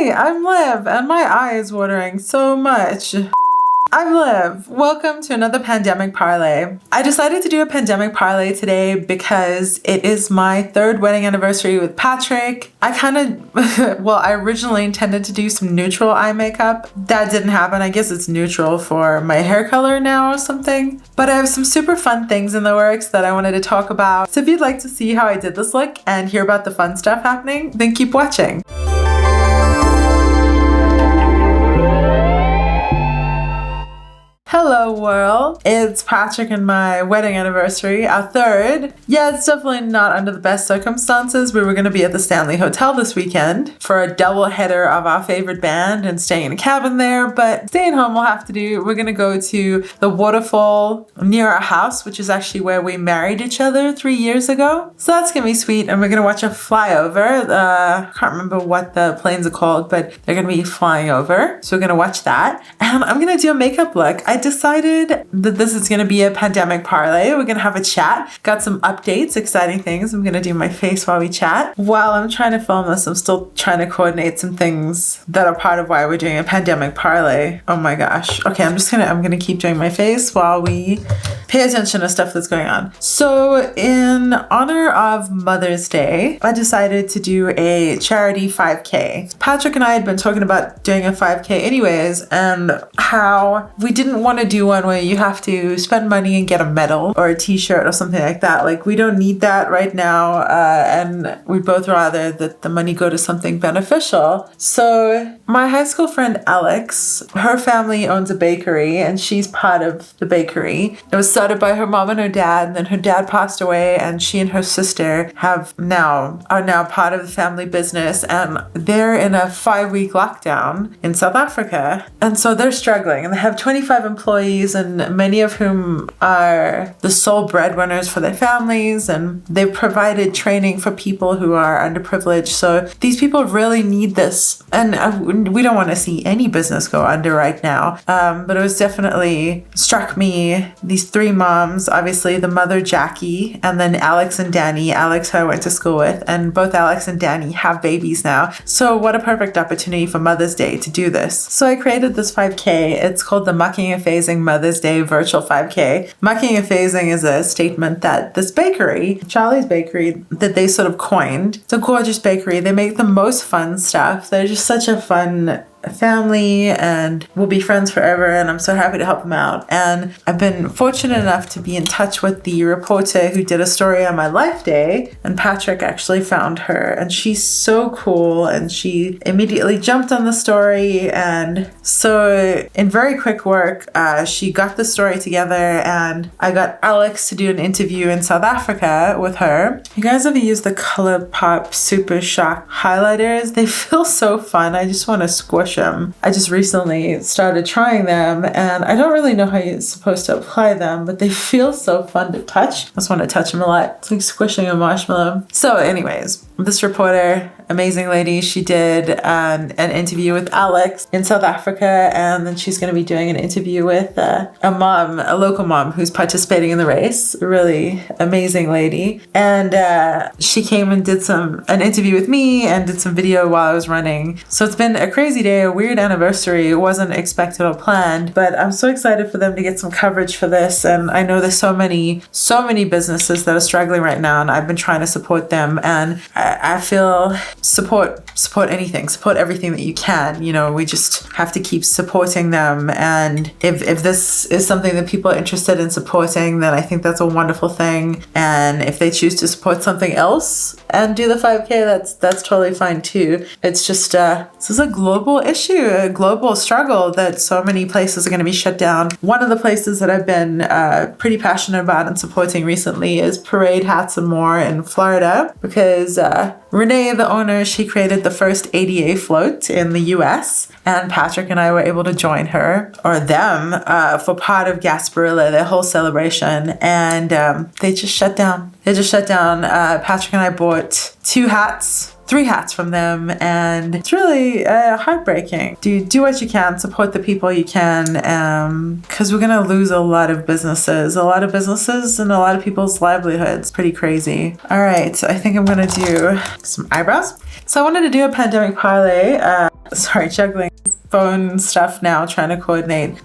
Hey, I'm Liv, and my eye is watering so much. I'm Liv. Welcome to another Pandemic Parley. I decided to do a Pandemic Parley today because it is my 3rd wedding anniversary with Patrick. I originally intended to do some neutral eye makeup. That didn't happen. I guess it's neutral for my hair color now or something. But I have some super fun things in the works that I wanted to talk about. So if you'd like to see how I did this look and hear about the fun stuff happening, then keep watching. Hello world, it's Patrick and my wedding anniversary, our 3rd. Yeah, it's definitely not under the best circumstances. We were going to be at the Stanley Hotel this weekend for a double header of our favorite band and staying in a cabin there, but staying home we'll have to do. We're going to go to the waterfall near our house, which is actually where we married each other 3 years ago. So that's going to be sweet, and we're going to watch a flyover. I can't remember what the planes are called, but they're going to be flying over. So we're going to watch that, and I'm going to do a makeup look. I decided that this is going to be a Pandemic Parley. We're going to have a chat. Got some updates, exciting things. I'm going to do my face while we chat. While I'm trying to film this, I'm still trying to coordinate some things that are part of why we're doing a Pandemic Parley. Oh my gosh. Okay, I'm going to keep doing my face while we pay attention to stuff that's going on. So in honor of Mother's Day, I decided to do a charity 5K. Patrick and I had been talking about doing a 5K anyways, and how we didn't want to do one where you have to spend money and get a medal or a t-shirt or something like that. Like, we don't need that right now, and we'd both rather that the money go to something beneficial. So my high school friend Alex, her family owns a bakery and she's part of the bakery. It was started by her mom and her dad, and then her dad passed away, and she and her sister are now part of the family business, and they're in a 5-week lockdown in South Africa, and so they're struggling, and they have 25 employees, and many of whom are the sole breadwinners for their families, and they've provided training for people who are underprivileged. So these people really need this, and we don't want to see any business go under right now, but it was definitely struck me, these 3 moms, obviously the mother Jackie, and then Alex and Danny. Alex, who I went to school with, and both Alex and Danny have babies now. So what a perfect opportunity for Mother's Day to do this. So I created this 5K. It's called the Mucking and Phasing Mother's Day Virtual 5K. Mucking and phasing is a statement that this bakery, Charly's bakery, that they sort of coined. It's a gorgeous bakery. They make the most fun stuff. They're just such a fun family, and we'll be friends forever, and I'm so happy to help them out. And I've been fortunate enough to be in touch with the reporter who did a story on my life day, and Patrick actually found her, and she's so cool, and she immediately jumped on the story. And so in very quick work, she got the story together, and I got Alex to do an interview in South Africa with her. You guys ever use the ColourPop Super Shock highlighters? They feel so fun. I just want to squish them. I just recently started trying them, and I don't really know how you're supposed to apply them, but they feel so fun to touch. I just want to touch them a lot. It's like squishing a marshmallow. So anyways, this reporter, amazing lady, she did an interview with Alex in South Africa, and then she's going to be doing an interview with a local mom who's participating in the race. A really amazing lady. And she came and did an interview with me and did some video while I was running. So it's been a crazy day, a weird anniversary. It wasn't expected or planned, but I'm so excited for them to get some coverage for this. And I know there's so many businesses that are struggling right now, and I've been trying to support them, and I feel support anything, support everything that you can. You know, we just have to keep supporting them. And if this is something that people are interested in supporting, then I think that's a wonderful thing. And if they choose to support something else and do the 5K, that's totally fine too. It's just this is a global issue, a global struggle that so many places are going to be shut down. One of the places that I've been pretty passionate about and supporting recently is Parade Hats and More in Florida, because Renee, the owner, she created the first ADA float in the US, and Patrick and I were able to join her, or them, for part of Gasparilla, their whole celebration, and they just shut down. Patrick and I bought 2 hats 3 hats from them, and it's really heartbreaking. Do what you can, support the people you can, because we're gonna lose a lot of businesses and a lot of people's livelihoods. Pretty crazy. All right, so I think I'm gonna do some eyebrows. So I wanted to do a pandemic parley. Juggling phone stuff now, trying to coordinate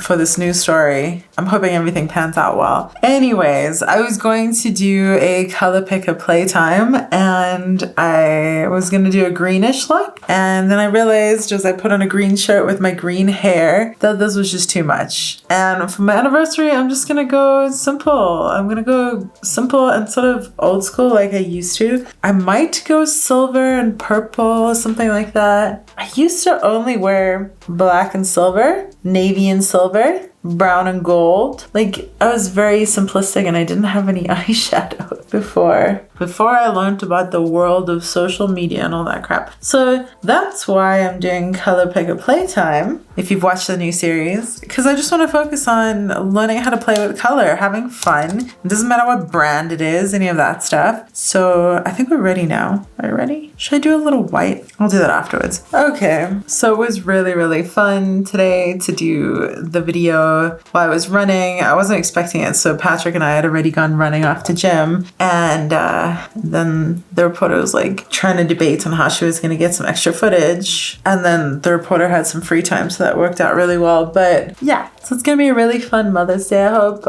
for this news story. I'm hoping everything pans out well. Anyways, I was going to do a color picker playtime, and I was going to do a greenish look, and then I realized as I put on a green shirt with my green hair that this was just too much. And for my anniversary, I'm just going to go simple. I'm going to go simple and sort of old school like I used to. I might go silver and purple or something like that. I used to only wear black and silver, navy and silver, brown and gold. Like, I was very simplistic and I didn't have any eyeshadow before I learned about the world of social media and all that crap. So that's why I'm doing color picker playtime, if you've watched the new series, because I just want to focus on learning how to play with color, having fun. It doesn't matter what brand it is, any of that stuff. So I think we're ready now. Are you ready? Should I do a little white? I'll do that afterwards. Okay, so it was really, really fun today to do the video while I was running. I wasn't expecting it, so Patrick and I had already gone running off to gym, and then the reporter was like trying to debate on how she was going to get some extra footage, and then the reporter had some free time, so that worked out really well. But yeah, so it's going to be a really fun Mother's Day, I hope.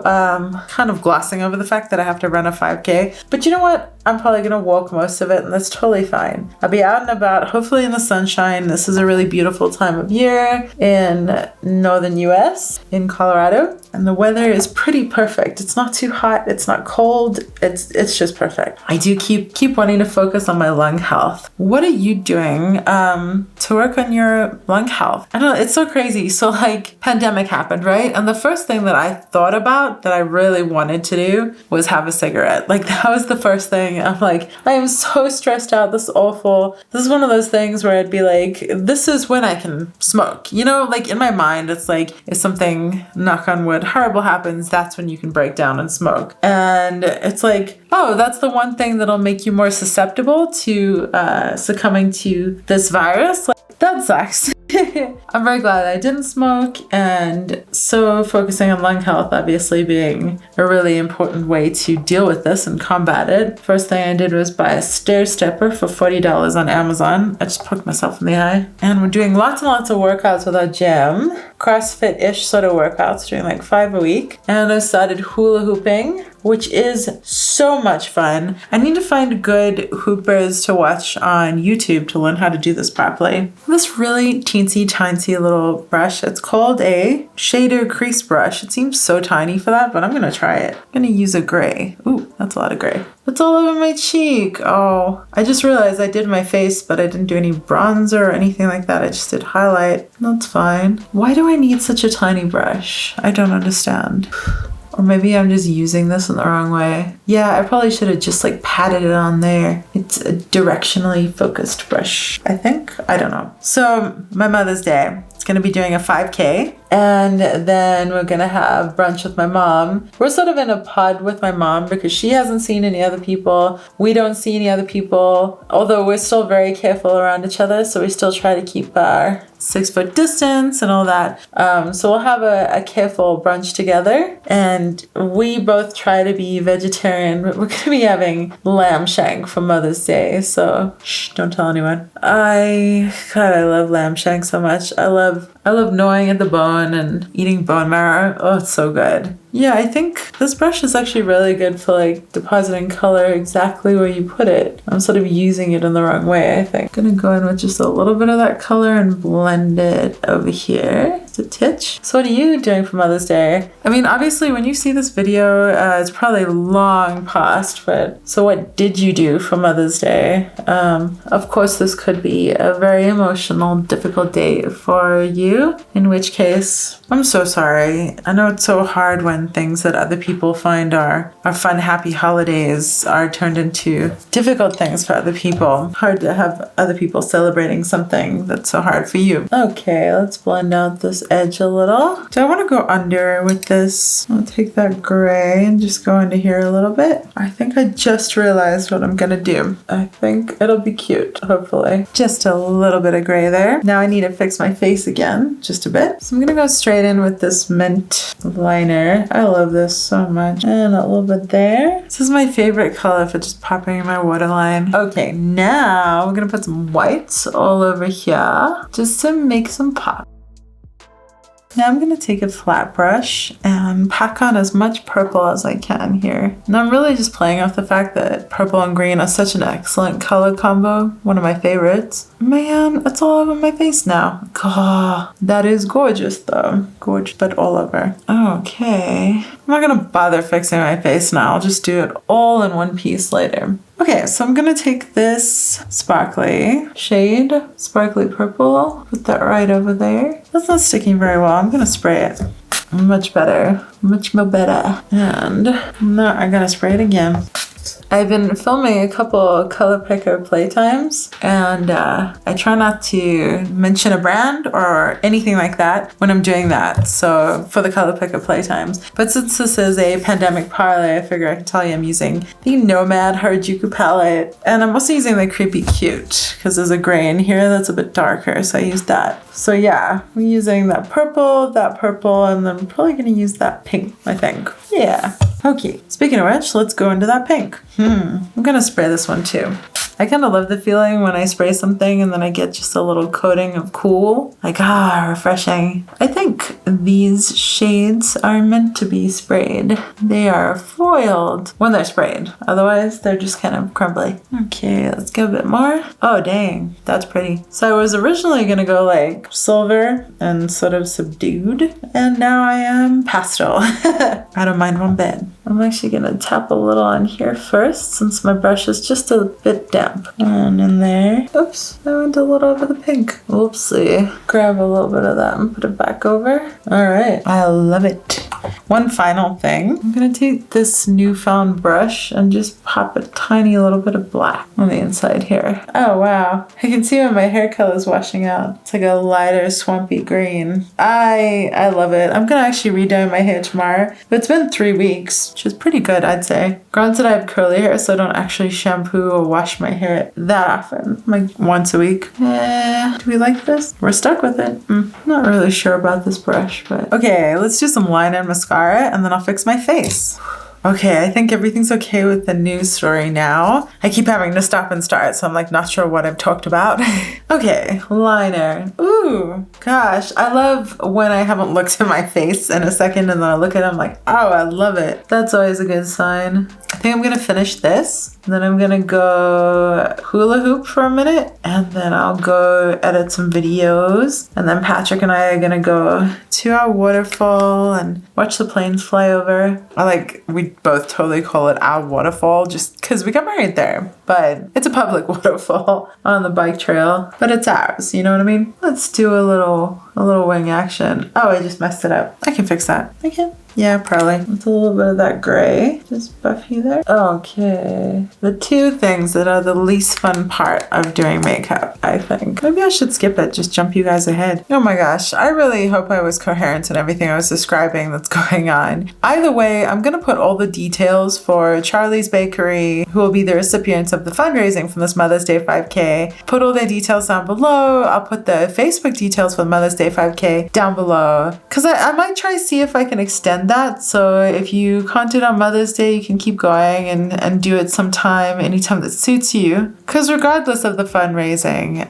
Kind of glossing over the fact that I have to run a 5K, but you know what? I'm probably going to walk most of it, and that's totally fine. I'll be out and about, hopefully in the sunshine. This is a really beautiful time of year in northern US, in Colorado, and the weather is pretty perfect. It's not too hot, it's not cold, it's just perfect. I do keep wanting to focus on my lung health. What are you doing to work on your lung health? I don't know, it's so crazy. So like, pandemic happened, right? And the first thing that I thought about that I really wanted to do was have a cigarette. Like, that was the first thing. I'm like, I am so stressed out. This is awful. This is one of those things where I'd be like, this is when I can smoke. You know, like in my mind, it's like, if something, knock on wood, horrible happens, that's when you can break down and smoke. And it's like, oh, that's the one thing that'll make you more susceptible to succumbing to this virus. Like, that sucks. I'm very glad I didn't smoke, and so focusing on lung health obviously being a really important way to deal with this and combat it. First thing I did was buy a stair stepper for $40 on Amazon. I just poked myself in the eye. And we're doing lots and lots of workouts with our gym. CrossFit-ish sort of workouts, doing like 5 a week. And I started hula hooping, which is so much fun. I need to find good hoopers to watch on YouTube to learn how to do this properly. This really teensy tiny little brush, it's called a shader crease brush. It seems so tiny for that, but I'm gonna try it. I'm gonna use a gray. Ooh, that's a lot of gray. It's all over my cheek. Oh, I just realized I did my face, but I didn't do any bronzer or anything like that. I just did highlight. That's fine. Why do I need such a tiny brush? I don't understand. Or maybe I'm just using this in the wrong way. Yeah, I probably should have just like patted it on there. It's a directionally focused brush, I think. I don't know. So my Mother's Day, it's gonna be doing a 5K. And then we're gonna have brunch with my mom. We're sort of in a pod with my mom because she hasn't seen any other people. We don't see any other people, although we're still very careful around each other. So we still try to keep our 6-foot distance and all that. So we'll have a careful brunch together. And we both try to be vegetarian, but we're gonna be having lamb shank for Mother's Day. So shh, don't tell anyone. I love lamb shank so much. I love gnawing at the bone and eating bone marrow. Oh, it's so good. Yeah, I think this brush is actually really good for like depositing color exactly where you put it. I'm sort of using it in the wrong way, I think. I'm gonna go in with just a little bit of that color and blend it over here. It's a titch. So what are you doing for Mother's Day? I mean, obviously when you see this video, it's probably long past, but so what did you do for Mother's Day? Of course, this could be a very emotional, difficult day for you. you, in which case, I'm so sorry. I know it's so hard when things that other people find are fun, happy holidays are turned into difficult things for other people. Hard to have other people celebrating something that's so hard for you. Okay, let's blend out this edge a little. Do I want to go under with this? I'll take that gray and just go into here a little bit. I think I just realized what I'm gonna do. I think it'll be cute, hopefully. Just a little bit of gray there. Now I need to fix my face again, just a bit. So I'm gonna go straight in with this mint liner. I love this so much. And a little bit there. This is my favorite color for just popping in my waterline. Okay, now we're gonna put some whites all over here just to make some pop. Now I'm going to take a flat brush and pack on as much purple as I can here. And I'm really just playing off the fact that purple and green are such an excellent color combo. One of my favorites. Man, it's all over my face now. God, that is gorgeous though. Gorgeous, but all over. Okay. I'm not going to bother fixing my face now. I'll just do it all in one piece later. Okay, so I'm gonna take this sparkly shade, sparkly purple, put that right over there. That's not sticking very well. I'm gonna spray it. Much better, much more better. And now I'm gonna spray it again. I've been filming a couple color picker playtimes, and I try not to mention a brand or anything like that when I'm doing that. So for the color picker playtimes. But since this is a Pandemic Parley, I figure I can tell you I'm using the Nomad Harajuku palette. And I'm also using the Creepy Cute because there's a gray in here that's a bit darker. So I used that. So yeah, I'm using that purple, and then I'm probably going to use that pink, I think. Yeah. Okay, speaking of which, let's go into that pink. I'm gonna spray this one too. I kind of love the feeling when I spray something and then I get just a little coating of cool. Like, refreshing. I think these shades are meant to be sprayed. They are foiled when they're sprayed. Otherwise, they're just kind of crumbly. Okay, let's go a bit more. Oh, dang, that's pretty. So I was originally gonna go like silver and sort of subdued, and now I am pastel. I don't mind one bit. I'm actually gonna tap a little on here first since my brush is just a bit damp. And in there. Oops, I went a little over the pink. Oopsie. Grab a little bit of that and put it back over. All right, I love it. One final thing. I'm gonna take this newfound brush and just pop a tiny little bit of black on the inside here. Oh wow, I can see when my hair color is washing out. It's like a lighter swampy green. I love it. I'm gonna actually redye my hair tomorrow. But it's been 3 weeks, which is pretty good, I'd say. Granted, I have curly hair, so I don't actually shampoo or wash my hair that often, like once a week. Do we like this? We're stuck with it. Not really sure about this brush, but okay, let's do some liner and mascara and then I'll fix my face. Okay, I think everything's okay with the news story now. I keep having to stop and start, so I'm like not sure what I've talked about. Okay, liner. Ooh, gosh, I love when I haven't looked at my face in a second and then I look at it, I'm like, oh, I love it. That's always a good sign. I think I'm gonna finish this. Then I'm gonna go hula hoop for a minute and then I'll go edit some videos. And then Patrick and I are gonna go to our waterfall and watch the planes fly over. We both totally call it our waterfall just because we got married there. But it's a public waterfall on the bike trail, but it's ours, you know what I mean? Let's do a little wing action. Oh, I just messed it up. I can fix that. I can. Yeah, probably. With a little bit of that gray. Just buffy there. Okay. The two things that are the least fun part of doing makeup, I think. Maybe I should skip it, just jump you guys ahead. Oh my gosh, I really hope I was coherent in everything I was describing that's going on. Either way, I'm gonna put all the details for Charly's Bakery, who will be the recipients of the fundraising from this Mother's Day 5K. Put all their details down below. I'll put the Facebook details for the Mother's Day 5K down below. Because I might try to see if I can extend that. So if you content on Mother's Day, you can keep going and do it sometime, anytime that suits you. Because regardless of the fundraising,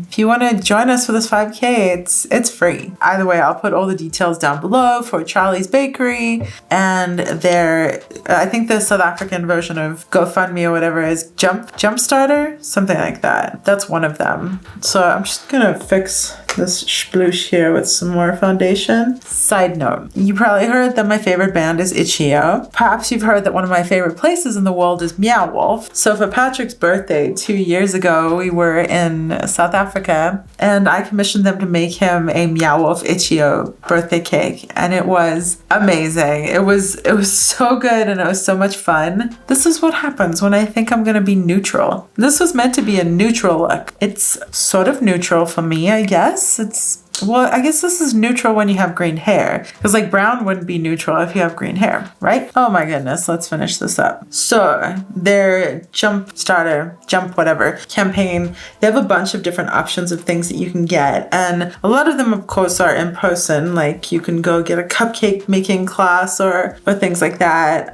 if you want to join us for this 5K, it's free. Either way, I'll put all the details down below for Charly's Bakery and I think the South African version of GoFundMe or whatever is Jumpstarter, something like that. That's one of them. So I'm just gonna fix this sploosh here with some more foundation. Side note, you probably heard it that my favorite band is Itch.io. Perhaps you've heard that one of my favorite places in the world is Meow Wolf. So for Patrick's birthday 2 years ago, we were in South Africa and I commissioned them to make him a Meow Wolf Itch.io birthday cake, and it was amazing. It was so good and it was so much fun. This is what happens when I think I'm gonna be neutral. This was meant to be a neutral look. It's sort of neutral for me, I guess. Well, I guess this is neutral when you have green hair, because like brown wouldn't be neutral if you have green hair, right? Oh my goodness, let's finish this up. So their jump whatever campaign, they have a bunch of different options of things that you can get, and a lot of them of course are in person, like you can go get a cupcake making class or things like that.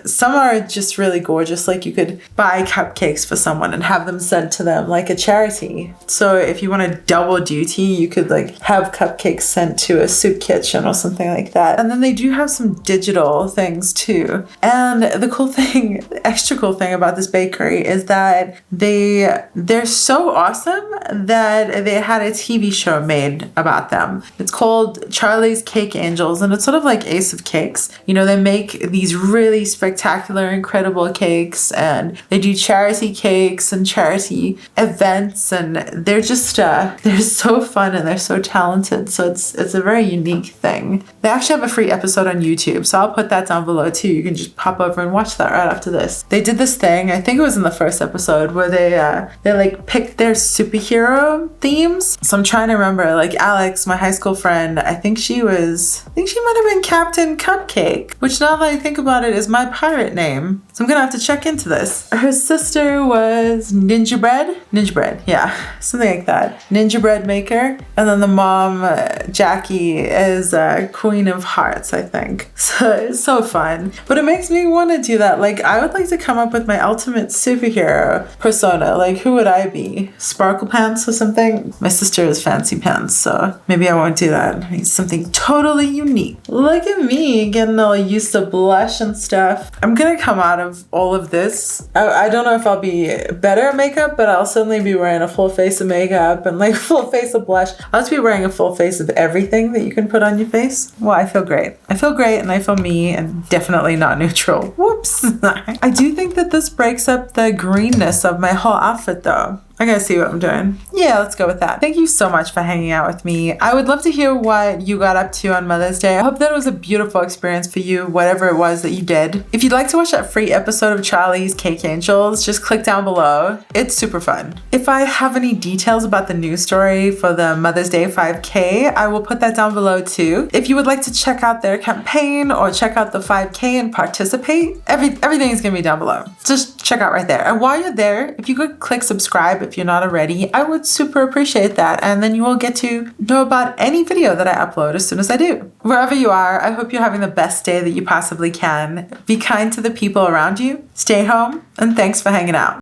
Some are just really gorgeous, like you could buy cupcakes for someone and have them sent to them like a charity. So if you want a double duty, you could like have cupcakes sent to a soup kitchen or something like that. And then they do have some digital things too. And the extra cool thing about this bakery is that they're so awesome that they had a TV show made about them. It's called Charly's Cake Angels, and it's sort of like Ace of Cakes. You know, they make these really spectacular, incredible cakes, and they do charity cakes and charity events, and they're just they're so fun and they're so talented. So it's a very unique thing. They actually have a free episode on YouTube, so I'll put that down below too. You can just pop over and watch that right after this. They did this thing, I think it was in the first episode, where they like picked their superhero themes. So I'm trying to remember, like Alex, my high school friend, I think she might have been Captain Cupcake, which now that I think about it is my pirate name. So I'm gonna have to check into this. Her sister was Ninja Bread, yeah, something like that. Ninja Bread maker. And then the mom, Jackie, is Queen of Hearts, I think. So it's so fun. But it makes me want to do that. Like, I would like to come up with my ultimate superhero persona. Like, who would I be? Sparkle Pants or something? My sister is Fancy Pants, so maybe I won't do that. I need something totally unique. Look at me getting all used to blush and stuff. I'm gonna come out of all of this. I don't know if I'll be better at makeup, but I'll certainly be wearing a full face of makeup and like full face of blush. I'll just be wearing a full face of everything that you can put on your face. Well, I feel great. I feel great and I feel me and definitely not neutral. Whoops. I do think that this breaks up the greenness of my whole outfit though. I gotta see what I'm doing. Yeah, let's go with that. Thank you so much for hanging out with me. I would love to hear what you got up to on Mother's Day. I hope that it was a beautiful experience for you, whatever it was that you did. If you'd like to watch that free episode of Charly's Cake Angels, just click down below. It's super fun. If I have any details about the news story for the Mother's Day 5K, I will put that down below too. If you would like to check out their campaign or check out the 5K and participate, everything is gonna be down below. Just check out right there. And while you're there, if you could click subscribe if you're not already, I would super appreciate that, and then you will get to know about any video that I upload as soon as I do. Wherever you are, I hope you're having the best day that you possibly can. Be kind to the people around you, stay home, and thanks for hanging out.